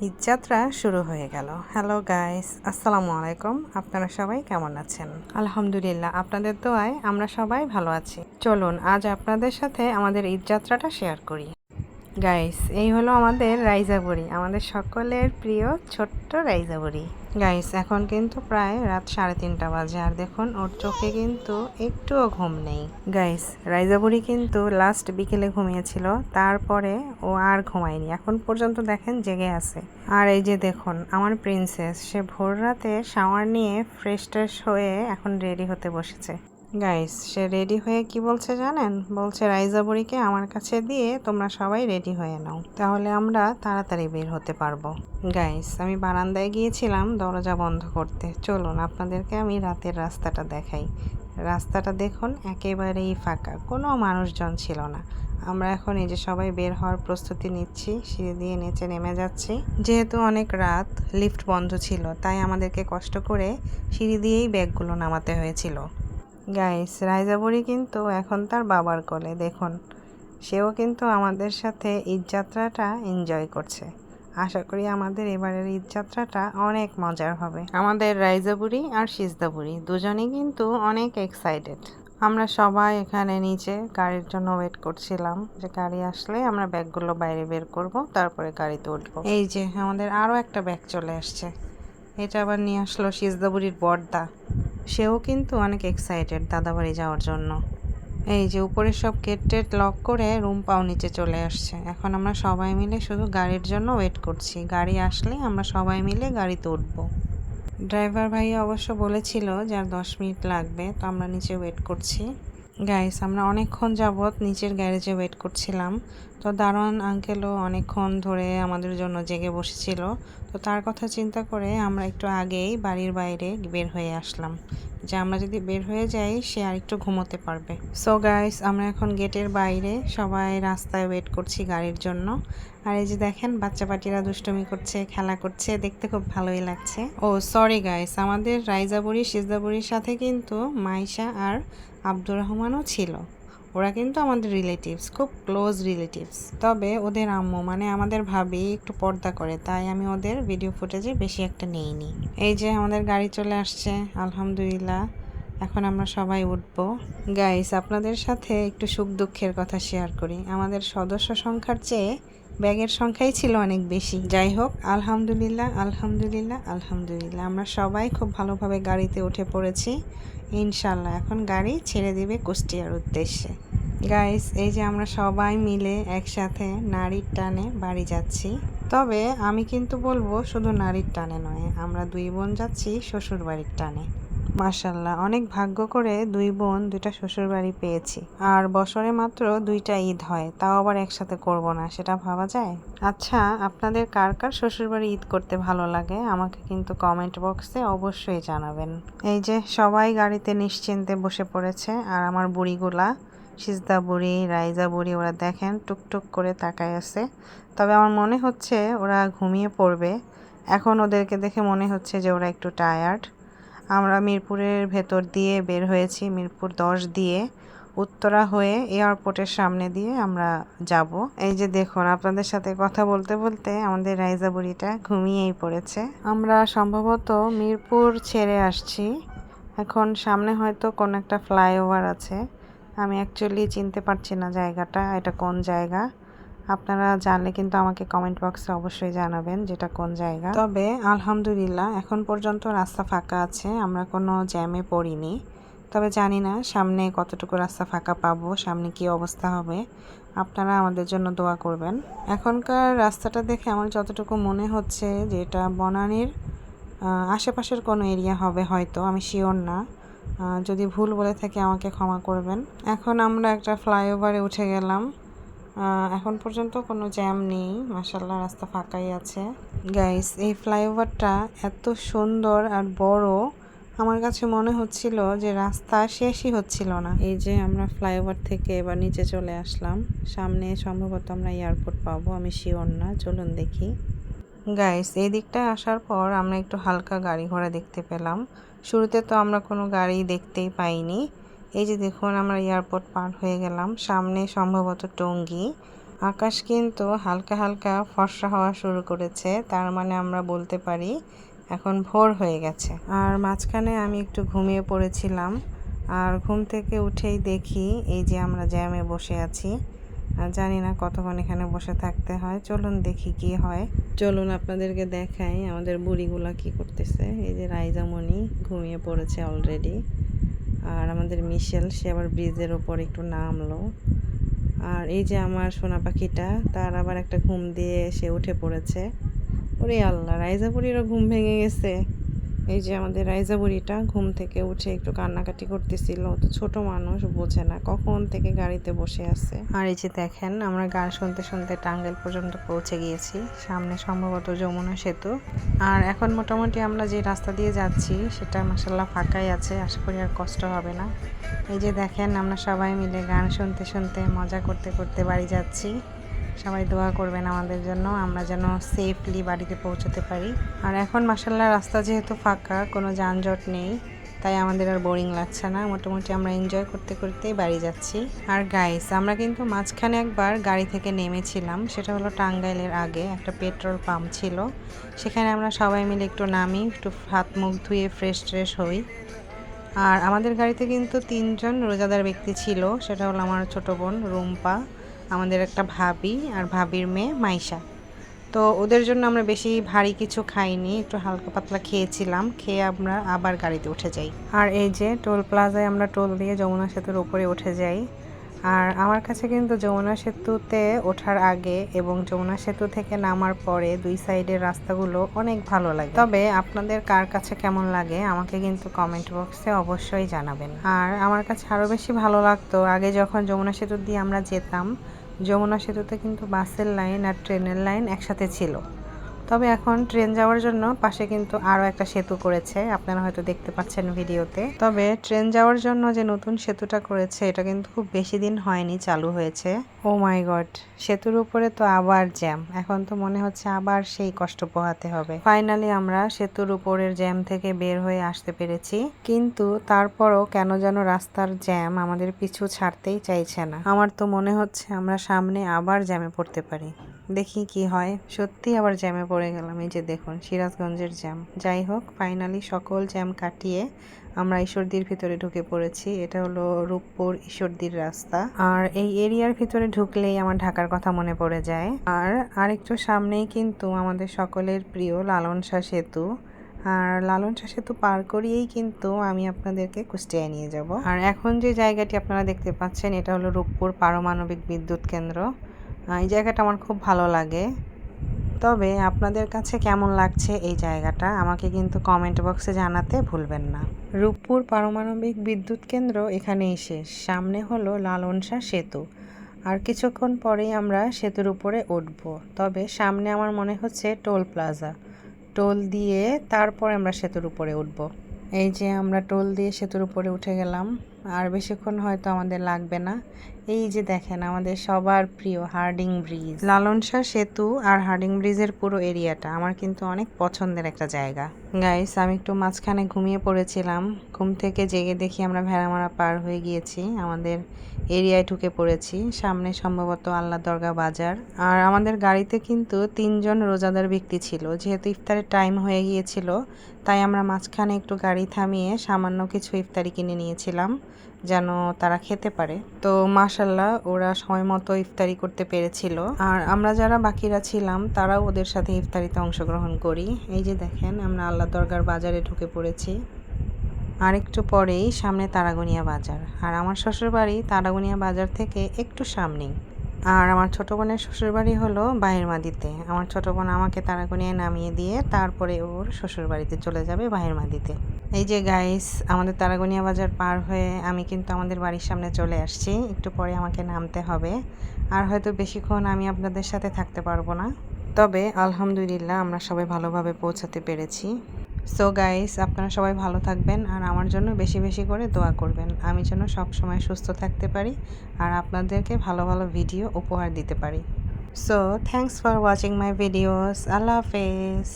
ঈদযাত্রা শুরু হয়ে গেল। হ্যালো গাইস, আসসালামু আলাইকুম। আপনারা সবাই কেমন আছেন? আলহামদুলিল্লাহ, আপনাদের দোয়ায় আমরা সবাই ভালো আছি। চলুন আজ আপনাদের সাথে আমাদের ঈদযাত্রাটা শেয়ার করি। গাইস, এই হলো আমাদের রাইজাবুড়ি, আমাদের সকলের প্রিয় ছোট্ট রাইজাবুড়ি। গাইস, এখন কিন্তু প্রায় রাত 3:30 বাজে, আর দেখুন ওর চোখে কিন্তু একটুও ঘুম নেই। গাইস, রাইজাবুড়ি কিন্তু লাস্ট বিকেলে ঘুমিয়েছিল, তারপরে ও আর ঘুমায়নি, এখন পর্যন্ত দেখেন জেগে আছে। আর এই যে দেখুন আমার প্রিন্সেস, সে ভোর রাতে শাওয়ার নিয়ে ফ্রেশ ট্রেশ হয়ে এখন রেডি হতে বসেছে। গাইস, সে রেডি হয়ে কি বলছে জানেন? বলছে রাইজাবুড়িকে আমার কাছে দিয়ে তোমরা সবাই রেডি হয়ে নাও, তাহলে আমরা তাড়াতাড়ি বের হতে পারবো। গাইস, আমি বারান্দায় গিয়েছিলাম দরজা বন্ধ করতে। চলুন আপনাদেরকে আমি রাতের রাস্তাটা দেখাই। রাস্তাটা দেখুন একেবারেই ফাঁকা, কোনো মানুষজন ছিল না। আমরা এখন এই যে সবাই বের হওয়ার প্রস্তুতি নিচ্ছি, সিঁড়ি দিয়ে নিচে নেমে যাচ্ছি। যেহেতু অনেক রাত, লিফট বন্ধ ছিল, তাই আমাদেরকে কষ্ট করে সিঁড়ি দিয়েই ব্যাগগুলো নামাতে হয়েছিল। গাইস, রাইজাবুড়ি কিন্তু এখন তার বাবার কোলে, দেখুন সেও কিন্তু আমাদের সাথে ঈদযাত্রাটা এনজয় করছে। আশা করি আমাদের এবারের ঈদযাত্রাটা অনেক মজার হবে। আমাদের রাইজাবুড়ি আর সিজদাবুড়ি দুজনেই কিন্তু অনেক এক্সাইটেড। আমরা সবাই এখানে নিচে গাড়ির জন্য ওয়েট করছিলাম, যে গাড়ি আসলে আমরা ব্যাগগুলো বাইরে বের করব, তারপরে গাড়িতে উঠবো। এই যে আমাদের আরও একটা ব্যাগ চলে আসছে, এটা আবার নিয়ে আসলো সিজদাবুড়ির বড়দা। সেও কিন্তু অনেক এক্সাইটেড দাদাবাড়ি যাওয়ার জন্য। এই যে উপরে সব গেট টেট লক করে রুম পাও নিচে চলে আসছে। এখন আমরা সবাই মিলে শুধু গাড়ির জন্য ওয়েট করছি, গাড়ি আসলে আমরা সবাই মিলে গাড়িতে উঠবো। ড্রাইভার ভাইয়া অবশ্য বলেছিল যে আর 10 মিনিট লাগবে, তো আমরা নিচে ওয়েট করছি। গাইস, আমরা অনেকক্ষণ যাবৎ নিচের গ্যারেজে ওয়েট করছিলাম। তো দারোয়ান আঙ্কেলও অনেকক্ষণ ধরে আমাদের জন্য জেগে বসেছিল। তো তার কথা চিন্তা করে আমরা একটু আগেই বাড়ির বাইরে বের হয়ে আসলাম, যে আমরা যদি বের হয়ে যাই সে আর একটু ঘুমোতে পারবে। সো গাইস, আমরা এখন গেটের বাইরে সবাই রাস্তায় ওয়েট করছি গাড়ির জন্য। আর এই যে দেখেন বাচ্চা পাটিরা দুষ্টুমি করছে, খেলা করছে, দেখতে খুব ভালোই লাগছে। ও সরি গাইস, আমাদের রাইজাবুড়ি সিজদাবুড়ির সাথে কিন্তু মাইশা আর আব্দুর রহমানও ছিল। ওরা কিন্তু আমাদের রিলেটিভস, খুব ক্লোজ রিলেটিভস। তবে ওদের আম্মু মানে আমাদের ভাবি একটু পর্দা করে, তাই আমি ওদের ভিডিও ফুটেজে বেশি একটা নেইনি। এই যে আমাদের গাড়ি চলে আসছে, আলহামদুলিল্লাহ। এখন আমরা সবাই উঠবো। গাইস, আপনাদের সাথে একটু সুখ দুঃখের কথা শেয়ার করি। আমাদের সদস্য সংখ্যার চেয়ে ব্যাগের সংখ্যাই ছিল অনেক বেশি। যাই হোক, আলহামদুলিল্লাহ আলহামদুলিল্লাহ আলহামদুলিল্লাহ, আমরা সবাই খুব ভালোভাবে গাড়িতে উঠে পড়েছি। ইনশাল্লাহ এখন গাড়ি ছেড়ে দিবে কুষ্টিয়ার উদ্দেশ্যে। গাইস, এই যে আমরা সবাই মিলে একসাথে নারীর টানে বাড়ি যাচ্ছি। তবে আমি কিন্তু বলবো শুধু নারীর টানে নয়, আমরা 2 বোন যাচ্ছি শ্বশুর বাড়ির টানে। মাশাল্লাহ, অনেক ভাগ্য করে 2 বোন 2টা শ্বশুর বাড়ি পেয়েছি। আর বছরে মাত্র 2টা ঈদ হয়, তাও আবার একসাথে করব না, সেটা ভাবা যায়? আচ্ছা, আপনাদের কার কার শ্বশুর বাড়ি ঈদ করতে ভালো লাগে আমাকে কিন্তু কমেন্ট বক্সে অবশ্যই জানাবেন। এই যে সবাই গাড়িতে নিশ্চিন্তে বসে পড়েছে, আর আমার বুড়িগুলা সিজদা বুড়ি, রাইজা বুড়ি, ওরা দেখেন টুকটুক করে তাকায় আছে। তবে আমার মনে হচ্ছে ওরা ঘুমিয়ে পড়বে। এখন ওদেরকে দেখে মনে হচ্ছে যে ওরা একটু টায়ার্ড। আমরা মিরপুরের ভেতর দিয়ে বের হয়েছি, মিরপুর 10 দিয়ে উত্তরা হয়ে এয়ারপোর্টের সামনে দিয়ে আমরা যাব। এই যে দেখুন, আপনাদের সাথে কথা বলতে বলতে আমাদের রাইজা বুড়িটা ঘুমিয়েই পড়েছে। আমরা সম্ভবত মিরপুর ছেড়ে আসছি। এখন সামনে হয়তো কোন একটা ফ্লাইওভার আছে, আমি অ্যাকচুয়ালি চিনতে পারছি না জায়গাটা, এটা কোন জায়গা। আপনারা জানলে কিন্তু আমাকে কমেন্ট বক্সে অবশ্যই জানাবেন যেটা কোন জায়গা। তবে আলহামদুলিল্লাহ এখন পর্যন্ত রাস্তা ফাঁকা আছে, আমরা কোনো জ্যামে পড়িনি। তবে জানি না সামনে কতটুকু রাস্তা ফাঁকা পাবো, সামনে কি অবস্থা হবে। আপনারা আমাদের জন্য দোয়া করবেন। এখনকার রাস্তাটা দেখে আমার যতটুকু মনে হচ্ছে যে এটা বনানীর আশেপাশের কোনো এরিয়া হবে হয়তো, আমি শিওর না। যদি ভুল বলে থাকি আমাকে ক্ষমা করবেন। এখন আমরা একটা ফ্লাইওভারে উঠে গেলাম। এখন পর্যন্ত কোনো জ্যাম নেই, মাশাআল্লাহ রাস্তা ফাঁকাই আছে। গাইস, এই ফ্লাইওভারটা এত সুন্দর আর বড়, আমার কাছে মনে হচ্ছিল যে রাস্তা শেষই হচ্ছিল না। এই যে আমরা ফ্লাইওভার থেকে এবার নিচে চলে আসলাম, সামনে সম্ভবত আমরা এয়ারপোর্ট পাবো, আমি শিওর না, চলুন দেখি। গাইস, এই দিকটায় আসার পর আমরা একটু হালকা গাড়ি ঘোড়া দেখতে পেলাম। শুরুতে তো আমরা কোনো গাড়ি দেখতেই পাইনি। এই যে দেখুন, আমরা এয়ারপোর্ট পার হয়ে গেলাম, সামনে সম্ভবত টঙ্গী। আকাশ কিন্তু হালকা হালকা ফর্সা হওয়া শুরু করেছে, তার মানে আমরা বলতে পারি এখন ভোর হয়ে গেছে। আর মাঝখানে আমি একটু ঘুমিয়ে পড়েছিলাম, আর ঘুম থেকে উঠেই দেখি এই যে আমরা জ্যামে বসে আছি। জানি না কতক্ষণ এখানে বসে থাকতে হয়, চলুন দেখি কি হয়। চলুন আপনাদেরকে দেখাই আমাদের বুড়িগুলা কি করতেছে। এই যে রাইজামণি ঘুমিয়ে পড়েছে অলরেডি, আর আমাদের মিশেল সে আবার ব্রিজের ওপর একটু নামলো। আর এই যে আমার সোনা পাখিটা, তার আবার একটা ঘুম দিয়ে সে উঠে পড়েছে। ওরে আল্লাহ, রাইজা বুড়িরও ঘুম ভেঙে গেছে। এই যে আমাদের রাইজা বুড়িটা ঘুম থেকে উঠে একটু কান্নাকাটি করতেছিল। তো ছোট মানুষ বোঝে না, কখন থেকে গাড়িতে বসে আছে। আর এই যে দেখেন আমরা গান শুনতে শুনতে টাঙ্গাইল পর্যন্ত পৌঁছে গিয়েছি। সামনে সম্ভবত যমুনা সেতু। আর এখন মোটামুটি আমরা যে রাস্তা দিয়ে যাচ্ছি সেটা মাশাআল্লাহ ফাঁকাই আছে, আশা করি আর কষ্ট হবে না। এই যে দেখেন আমরা সবাই মিলে গান শুনতে শুনতে মজা করতে করতে বাড়ি যাচ্ছি। সবাই দোয়া করবেন আমাদের জন্য, আমরা যেন সেফলি বাড়িতে পৌঁছতে পারি। আর এখন মাশাআল্লাহ রাস্তা যেহেতু ফাঁকা, কোনো যানজট নেই, তাই আমাদের আর বোরিং লাগছে না। মোটামুটি আমরা এনজয় করতে করতেই বাড়ি যাচ্ছি। আর গাইস, আমরা কিন্তু মাঝখানে একবার গাড়ি থেকে নেমেছিলাম, সেটা হলো টাঙ্গাইলের আগে একটা পেট্রোল পাম্প ছিল। সেখানে আমরা সবাই মিলে একটু নামি, একটু হাত মুখ ধুয়ে ফ্রেশ ট্রেশ হই। আর আমাদের গাড়িতে কিন্তু 3 জন রোজাদার ব্যক্তি ছিল। সেটা হলো আমার ছোট বোন রুম্পা, আমাদের একটা ভাবি, আর ভাবির মেয়ে মাইশা। তো ওদের জন্য আমরা বেশি ভারী কিছু খাইনি, একটু হালকা পাতলা খেয়েছিলাম। খেয়ে আমরা আবার গাড়িতে উঠে যাই। আর এই যে টোল প্লাজায় আমরা টোল দিয়ে যমুনা সেতুর উপরে উঠে যাই। আর আমার কাছে কিন্তু যমুনা সেতুতে ওঠার আগে এবং যমুনা সেতু থেকে নামার পরে 2 সাইডের রাস্তাগুলো অনেক ভালো লাগে। তবে আপনাদের কার কাছে কেমন লাগে আমাকে কিন্তু কমেন্ট বক্সে অবশ্যই জানাবেন। আর আমার কাছে আরও বেশি ভালো লাগতো আগে যখন যমুনা সেতু দিয়ে আমরা যেতাম। যমুনা সেতুতে কিন্তু বাসের লাইন আর ট্রেনের লাইন একসাথে ছিল। তবে এখন ট্রেন যাওয়ার জন্য পাশে কিন্তু আরও একটা সেতু করেছে, আপনারা হয়তো দেখতে পাচ্ছেন ভিডিওতে। তবে ট্রেন যাওয়ার জন্য যে নতুন সেতুটা করেছে এটা কিন্তু খুব বেশি দিন হয়নি চালু হয়েছে। ও মাই গড, সেতুর উপরে তো আবার জ্যাম, এখন তো মনে হচ্ছে আবার সেই কষ্ট পোহাতে হবে। ফাইনালি আমরা সেতুর উপরের জ্যাম থেকে বের হয়ে আসতে পেরেছি, কিন্তু তারপরও কেন যেন রাস্তার জ্যাম আমাদের পিছু ছাড়তেই চাইছে না। আমার তো মনে হচ্ছে আমরা সামনে আবার জ্যামে পড়তে পারি, দেখি কি হয়। সত্যি আবার জ্যামে পড়ে গেলাম। এই যে দেখুন সিরাজগঞ্জের জ্যাম। যাই হোক, ফাইনালি সকল জ্যাম কাটিয়ে আমরা ঈশ্বরদীর ভিতরে ঢুকে পড়েছি। এটা হলো রূপপুর ঈশ্বরদীর রাস্তা। আর এই এরিয়ার ভিতরে ঢুকলেই আমার ঢাকার কথা মনে পড়ে যায়। আর আরেকটু সামনেই কিন্তু আমাদের সকলের প্রিয় লালন শাহ সেতু। আর লালন শাহ সেতু পার করিয়েই কিন্তু আমি আপনাদেরকে কুষ্টিয়ায় নিয়ে যাব। আর এখন যে জায়গাটি আপনারা দেখতে পাচ্ছেন এটা হলো রূপপুর পারমাণবিক বিদ্যুৎ কেন্দ্র। এই জায়গাটা আমার খুব ভালো লাগে। তবে আপনাদের কাছে কেমন লাগছে এই জায়গাটা আমাকে কিন্তু কমেন্ট বক্সে জানাতে ভুলবেন না। রূপপুর পারমাণবিক বিদ্যুৎ কেন্দ্র এখানেই শেষ, সামনে হলো লালন শাহ সেতু। আর কিছুক্ষণ পরেই আমরা সেতুর উপরে উঠব। তবে সামনে আমার মনে হচ্ছে টোল প্লাজা, টোল দিয়ে তারপরে আমরা সেতুর উপরে উঠব। এই যে আমরা টোল দিয়ে সেতুর উপরে উঠে গেলাম, আর বেশিক্ষণ হয়তো আমাদের লাগবে না। এই যে দেখেন আমাদের সবার প্রিয় হার্ডিং ব্রিজ। লালন শাহ সেতু আর হার্ডিং ব্রিজের পুরো এরিয়াটা আমার কিন্তু অনেক পছন্দের একটা জায়গা। গাইস, আমি একটু মাঝখানে ঘুমিয়ে পড়েছিলাম, ঘুম থেকে জেগে দেখি আমরা ভেড়ামারা পার হয়ে গিয়েছি, আমাদের এরিয়ায় ঢুকে পড়েছি। সামনে সম্ভবত আল্লাহ দরগা বাজার। আর আমাদের গাড়িতে কিন্তু 3 জন রোজাদার ব্যক্তি ছিল। যেহেতু ইফতারের টাইম হয়ে গিয়েছিল, তাই আমরা মাঝখানে একটু গাড়ি থামিয়ে সামান্য কিছু ইফতারি কিনে নিয়েছিলাম যেন তারা খেতে পারে। তো মাশাআল্লাহ ওরা সময় মতো ইফতারি করতে পেরেছিল। আর আমরা যারা বাকিরা ছিলাম তারাও ওদের সাথে ইফতারিতে অংশগ্রহণ করি। এই যে দেখেন আমরা আল্লাহ দরগার বাজারে ঢুকে পড়েছি। আর একটু পরেই সামনে তারাগনিয়া বাজার। আর আমার শ্বশুরবাড়ি তারাগনিয়া বাজার থেকে একটু সামনেই। আর আমার ছোটো বোনের শ্বশুরবাড়ি হলো বাহিরমাদিতে। আমার ছোটো বোন আমাকে তারাগনিয়ায় নামিয়ে দিয়ে তারপরে ওর শ্বশুরবাড়িতে চলে যাবে বাহিরমাদিতে। এই যে গাইস, আমাদের তারাগনিয়া বাজার পার হয়ে আমি কিন্তু আমাদের বাড়ির সামনে চলে আসছি। একটু পরে আমাকে নামতে হবে, আর হয়তো বেশিক্ষণ আমি আপনাদের সাথে থাকতে পারবো না। তবে আলহামদুলিল্লাহ আমরা সবাই ভালোভাবে পৌঁছাতে পেরেছি। সো গাইস, আপনারা সবাই ভালো থাকবেন আর আমার জন্য বেশি বেশি করে দোয়া করবেন, আমি যেন সবসময় সুস্থ থাকতে পারি আর আপনাদেরকে ভালো ভালো ভিডিও উপহার দিতে পারি। So thanks for watching my videos. আল্লাহ হাফেজ।